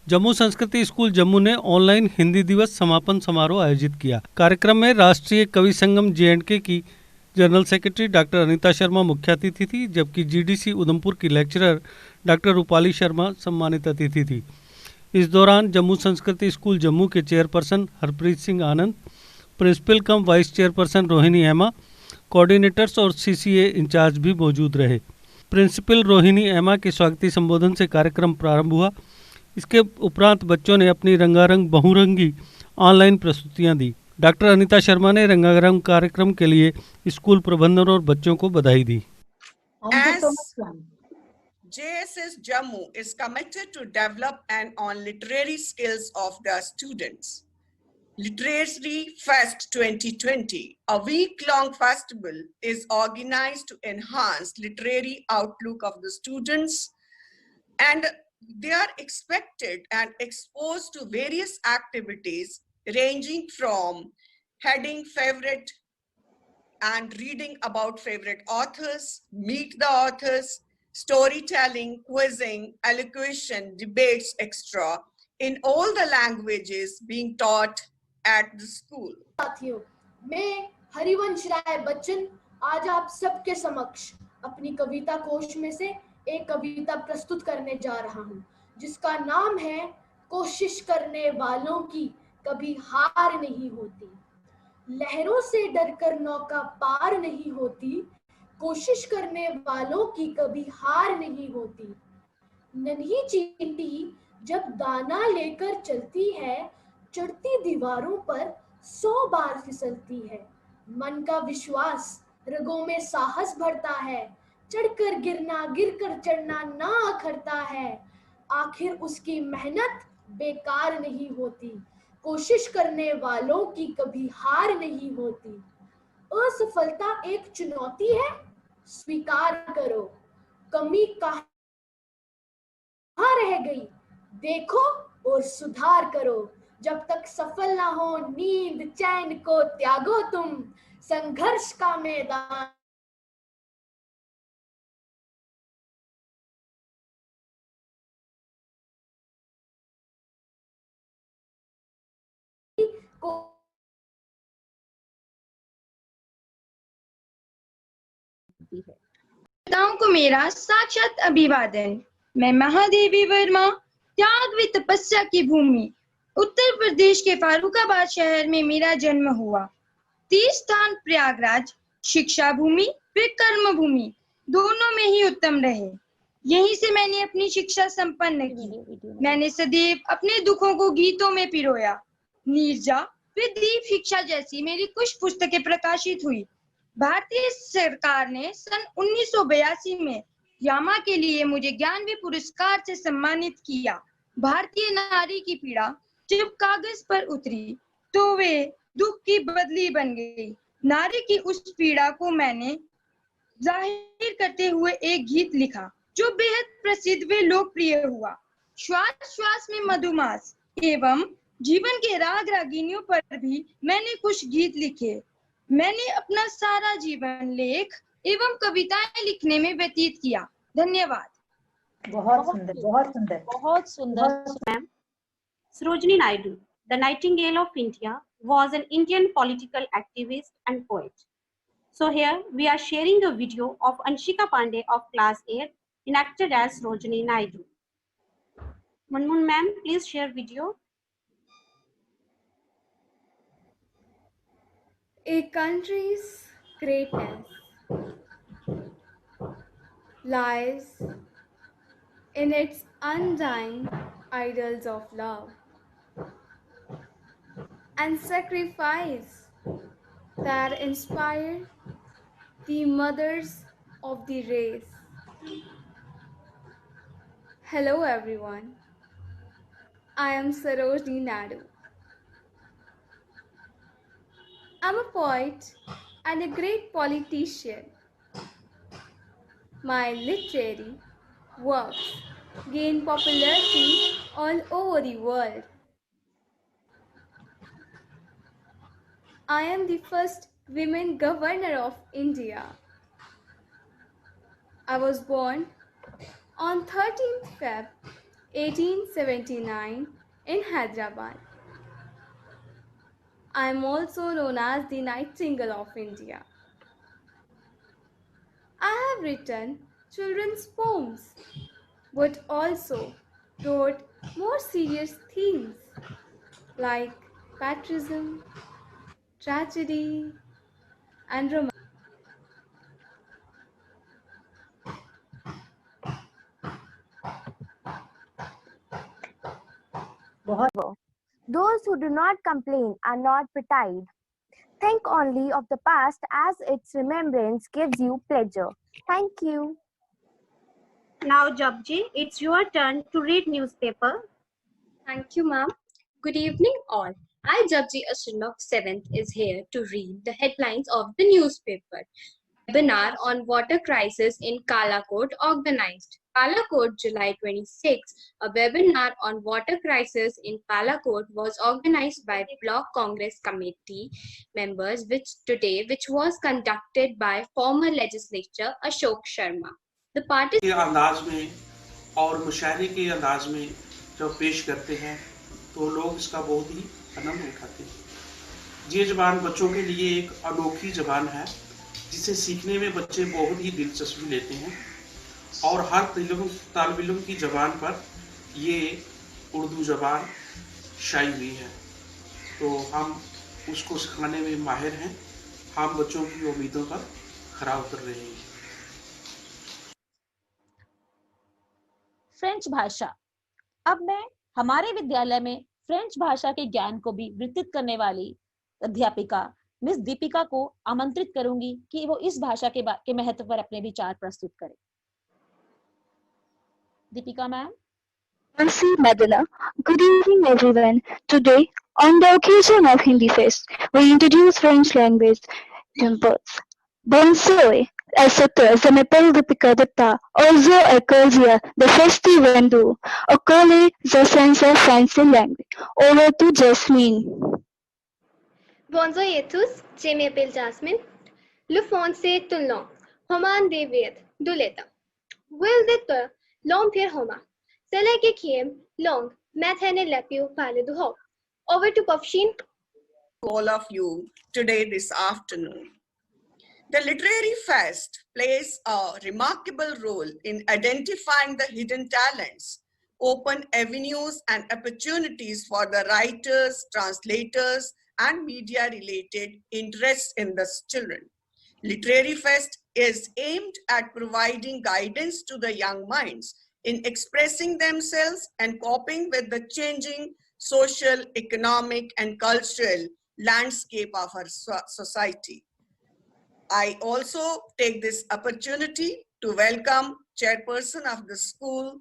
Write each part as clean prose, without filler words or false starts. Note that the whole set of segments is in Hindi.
जम्मू संस्कृति स्कूल जम्मू ने ऑनलाइन हिंदी दिवस समापन समारोह आयोजित किया। कार्यक्रम में राष्ट्रीय कवि संगम जे.एंड.के की general secretary doctor Anita Sharma मुख्य अतिथि थी, जबकि जीडीसी उधमपुर की लेक्चरर डॉक्टर रूपाली शर्मा सम्मानित अतिथि थी। इस दौरान जम्मू संस्कृति स्कूल जम्मू के चेयरपर्सन हरप्रीत सिंह आनंद, प्रिंसिपल कम वाइस चेयरपर्सन रोहिणी एमा, कोऑर्डिनेटर्स और सीसीए इंचार्ज भी मौजूद रहे। प्रिंसिपल रोहिणी एमा के स्वागती संबोधन से कार्यक्रम प्रारंभ हुआ। इसके उपरांत बच्चों ने अपनी रंगारंग बहुरंगी ऑनलाइन प्रस्तुतियां दी। डॉक्टर अनीता शर्मा ने रंगारंग कार्यक्रम के लिए स्कूल प्रबंधन और बच्चों को बधाई दी। JSS Jammu is committed to develop and on literary skills of the students. Literary Fest 2020, a week-long festival, is organized to enhance literary outlook of the students, and they are expected and exposed to various activities ranging from heading favorite and reading about favorite authors, meet the authors, storytelling, quizzing, elocution, debates, etc. in all the languages being taught at the school. साथियों, मैं हरिवंश राय बच्चन आज आप सबके समक्ष अपनी कविता कोश में से एक कविता प्रस्तुत करने जा रहा हूँ, जिसका नाम है कोशिश करने वालों की कभी हार नहीं होती। लहरों से डरकर नौका पार नहीं होती, कोशिश करने वालों की कभी हार नहीं होती। नन्ही चींटी जब दाना लेकर चलती है, चढ़ती दीवारों पर 100 बार फिसलती है। मन का विश्वास रगों में साहस भरता है, चढ़कर गिरना गिरकर चढ़ना ना अखरता है। आखिर उसकी मेहनत बेकार नहीं होती, कोशिश करने वालों की कभी हार नहीं होती। असफलता एक चुनौती है, स्वीकार करो। कमी कहाँ रह गई देखो और सुधार करो। जब तक सफल ना हो नींद चैन को त्यागो तुम, संघर्ष का मैदान को पिताओं को मेरा साक्षात अभिवादन। मैं महादेवी वर्मा, त्याग व तपस्या की भूमि उत्तर प्रदेश के फारुखाबाद शहर में मेरा जन्म हुआ। तीर्थस्थान प्रयागराज शिक्षा भूमि व कर्म भूमि दोनों में ही उत्तम रहे। यहीं से मैंने अपनी शिक्षा संपन्न की। मैंने सदैव अपने दुखों को गीतों में पिरोया। नीरजा व दीप शिक्षा जैसी मेरी कुछ पुस्तकें प्रकाशित हुई। भारतीय सरकार ने सन 1982 में यामा के लिए मुझे ज्ञानवी पुरस्कार से सम्मानित किया। भारतीय नारी की पीड़ा जब कागज पर उतरी तो वे दुख की बदली बन गई। नारी की उस पीड़ा को मैंने जाहिर करते हुए एक गीत लिखा जो बेहद प्रसिद्ध व लोकप्रिय हुआ। श्वास श्वास में मधुमास एवं जीवन के राग रागिनियों पर भी मैंने कुछ गीत लिखे। मैंने अपना सारा जीवन लेख एवं कविताएं लिखने में व्यतीत किया। धन्यवाद। बहुत सुंदर, बहुत सुंदर, बहुत सुंदर ma'am. Sarojini Naidu, the Nightingale of India, was an Indian political activist and poet. So here we are sharing a video of Anshika Pandey of class 8 enacted as Sarojini Naidu. Munmun ma'am, please share video. A country's greatness lies in its undying ideals of love and sacrifice that inspire the mothers of the race. Hello everyone, I am Sarojini Naidu. I'm a poet and a great politician. My literary works gain popularity all over the world. I am the first women governor of India. I was born on 13th Feb 1879 in Hyderabad. I am also known as the Nightingale of India. I have written children's poems, but also wrote more serious themes like patriotism, tragedy, and romance. Those who do not complain are not petted. Think only of the past as its remembrance gives you pleasure. Thank you. Now, Japji, it's your turn to read newspaper. Thank you, ma'am. Good evening, all. I, Japji Ashwin of 7th, is here to read the headlines of the newspaper. Webinar on water crisis in Kalakot organized. Kalakot, July 26. A webinar on water crisis in Kalakot was organized by Block Congress Committee members which was conducted by former legislator Ashok Sharma. The party के अंदाज में और मुशायरे के अंदाज में जब पेश करते हैं तो लोग इसका बहुत ही आनंद उठाते हैं। ये ज़बान बच्चों के लिए एक अनोखी ज़बान है जिसे सीखने में बच्चे बहुत ही दिलचस्पी लेते हैं और हर तालिब इल्म की ज़बान पर ये उर्दू ज़बान शाई हुई है, तो हम उसको सिखाने में माहिर हैं। हम बच्चों की उम्मीदों पर खरा उतर रहे हैं। फ्रेंच भाषा। अब मैं हमारे विद्यालय में फ्रेंच भाषा के ज्ञान को भी विस्तृत करने वाली अध्यापिका मिस दीपिका को आमंत्रित करूंगी कि वो इस भाषा के महत्व पर अपने विचार प्रस्तुत करें। Deepika ma'am. Nancy Medina. Good evening, everyone. Today, on the occasion of Hindi Fest, we introduce French language temples. Bonsoir, etc. Je m'appelle Deepika Dutta. Also Ecclesia, the Festivendu. Ocole, the sense of French language. Over to Jasmine. Bonjour à tous, je m'appelle Jasmine. Le français est une langue. Roman David, Duleta. Will de l'homme faire Homa. Sele ke kiem, long, mathane lepio pale du ho. Over to Pafshin. All of you today, this afternoon. The Literary Fest plays a remarkable role in identifying the hidden talents, open avenues and opportunities for the writers, translators, and media-related interests in the children. Literary Fest is aimed at providing guidance to the young minds in expressing themselves and coping with the changing social, economic, and cultural landscape of our society. I also take this opportunity to welcome Chairperson of the school,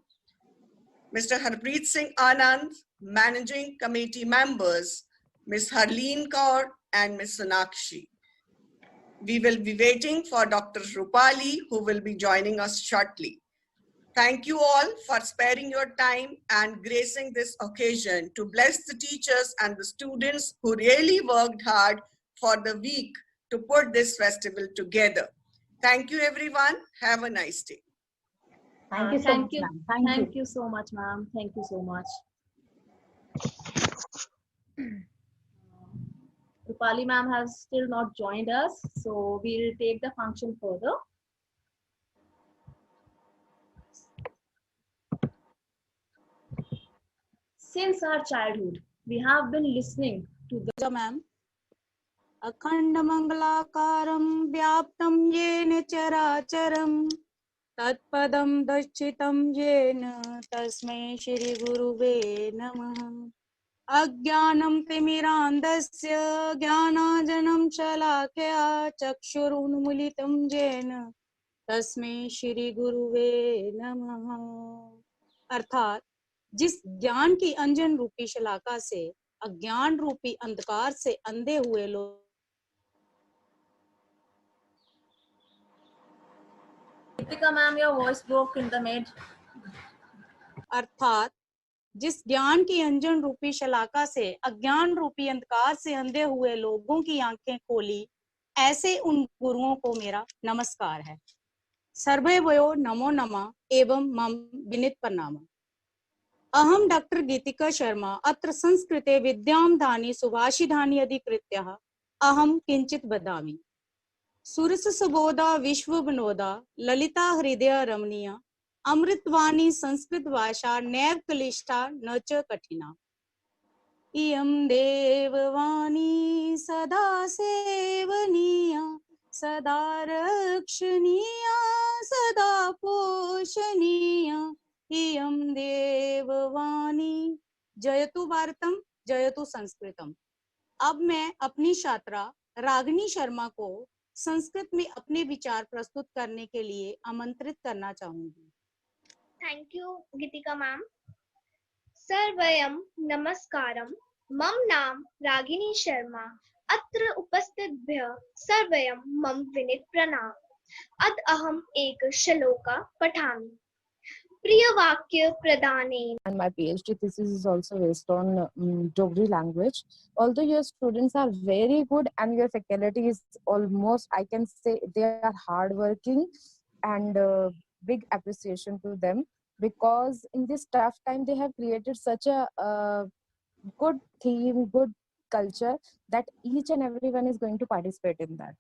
Mr. Harpreet Singh Anand, Managing Committee members, Ms. Harleen Kaur and Ms. Sonakshi. We will be waiting for Dr. Rupali, who will be joining us shortly. Thank you all for sparing your time and gracing this occasion to bless the teachers and the students who really worked hard for the week to put this festival together. Thank you, everyone. Have a nice day. Thank you so much, ma'am. Thank you so much, ma'am. Thank you so much. Rupali ma'am has still not joined us, so we'll take the function further. Since our childhood, we have been listening to the ma'am. अखंड मंगलाकारं व्याप्तं येन चराचरं तत्पदं दर्शितं येन तस्मै श्री गुरुवे नमः। अज्ञानं तिमिरान्धस्य ज्ञानांजनं शलाकया चक्षुरुन्मीलितं येन तस्मै श्री गुरुवे नमः। अर्थात जिस ज्ञान की अंजन रूपी शलाका से अज्ञान रूपी अंधकार से अंधे हुए लोग। Deepika ma'am, your voice broke in the mid. अर्थात जिस ज्ञान की अंजन रूपी शलाका से अज्ञान रूपी अंधकार से अंधे हुए लोगों की आंखें खोली, ऐसे उन गुरुओं को मेरा नमस्कार है। सर्वे वयो नमो नमः एवं मम विनीत प्रणाम। अहम डॉक्टर गीतिका शर्मा अत्र संस्कृते विद्यां दानि सुभाषितानि अधिकृत्य अहम किंचित वदामि। सुरस सुबोधा विश्व विनोदा ललिता हृदय रमणीया अमृतवाणी संस्कृत भाषा नैव क्लिष्टा न च कठिना। इयं देववाणी सदा सेवनीया सदा रक्षणीया सदा पोषणीया इयं देववाणी। जयतु भारतम जयतु संस्कृतम। अब मैं अपनी छात्रा रागिनी शर्मा को संस्कृत में अपने विचार प्रस्तुत करने के लिए आमंत्रित करना चाहूंगी। Thank you Geetika ma'am. सर्वयं नमस्कारम। मम नाम रागिनी शर्मा। अत्र उपस्थितेभ्यः सर्वयं मम विनीत प्रणाम। अद्य अहम एक श्लोका पठामि। प्रिय वाक्य प्रदानेन। And my PhD thesis is also based on Dogri language. Although your students are very good and your faculty is almost, I can say, they are hardworking, and big appreciation to them, because in this tough time they have created such a good theme, good culture, that each and everyone is going to participate in that.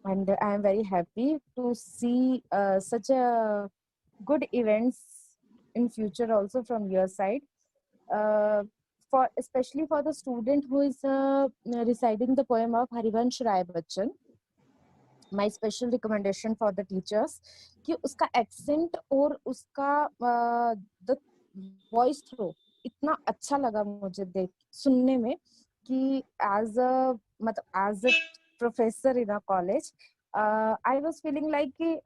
And I am very happy to see such a good events in future also from your side, for especially for the student who is reciting the poem of Harivansh Rai Bachchan. My special recommendation for the teachers कि उसका accent और उसका the voice throw इतना अच्छा लगा मुझे देख सुनने में, कि as a professor in a college, I was feeling like कि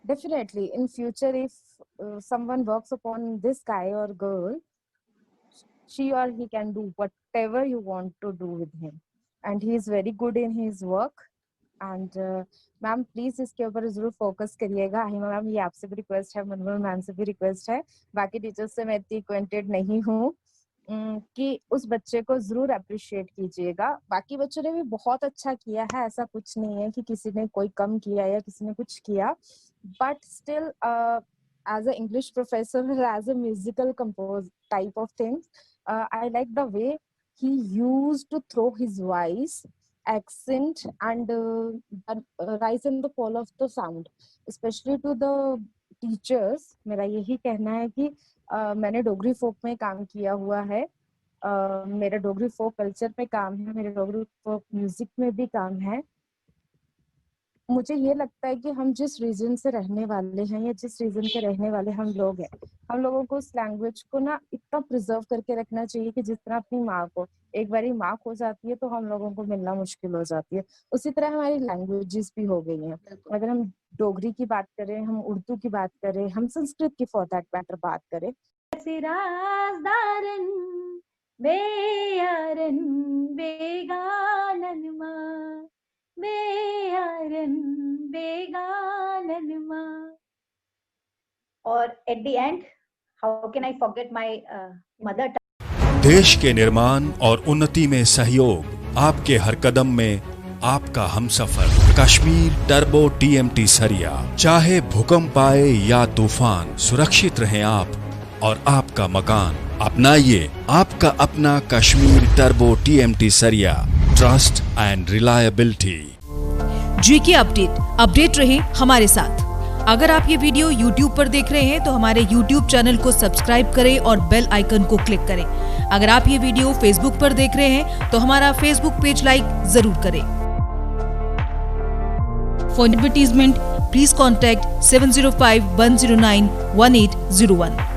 definitely in future if someone works upon this guy or girl, she or he can do whatever you want to do with him, and he is very good in his work. And ma'am please इसके ऊपर जरूर फोकस करिएगा। हिमा मैम ये आपसे भी रिक्वेस्ट है, मनमोहन मैम से भी रिक्वेस्ट है, बाकी टीचर्स से मैं इतनी एक्वेंटेड नहीं हूँ, कि उस बच्चे को जरूर अप्रिशिएट कीजिएगा। बाकी बच्चों ने भी बहुत अच्छा किया है, ऐसा कुछ नहीं है कि किसी ने कोई कम किया या किसी ने कुछ किया, but still as a English professor, as a musical compose type of things, I like the way he used to throw his voice, accent, and rise and the fall of the sound, especially to the teachers. मेरा यही कहना है कि मैंने डोगरी फोक में काम किया हुआ है, मेरा डोगरी फोक कल्चर में काम है, मेरे डोगरी फोक म्यूजिक में भी काम है। मुझे ये लगता है कि हम जिस रीजन से रहने वाले हैं या जिस रीजन के रहने वाले हम लोग हैं, हम लोगों को उस लैंग्वेज को ना इतना प्रिजर्व करके रखना चाहिए कि जिस तरह अपनी माँ को एक बारी माँ खो जाती है तो हम लोगों को मिलना मुश्किल हो जाती है, उसी तरह हमारी लैंग्वेजेस भी हो गई हैं। अगर हम डोगरी की बात करें, हम उर्दू की बात करें, हम संस्कृत की फॉर दैट मैटर बात करें, और at the end, how can I forget my mother tongue? देश के निर्माण और उन्नति में सहयोग, आपके हर कदम में आपका हमसफर। कश्मीर टर्बो TMT सरिया, चाहे भूकंप आए या तूफान, सुरक्षित रहें आप और आपका मकान। अपनाइए आपका अपना कश्मीर टर्बो TMT सरिया, trust and reliability. GK update रहे हमारे साथ। अगर आप ये वीडियो YouTube पर देख रहे हैं तो हमारे YouTube चैनल को सब्सक्राइब करें और बेल आइकन को क्लिक करें। अगर आप ये वीडियो Facebook पर देख रहे हैं तो हमारा Facebook पेज लाइक जरूर करें। For advertisement please contact 705-109-1801।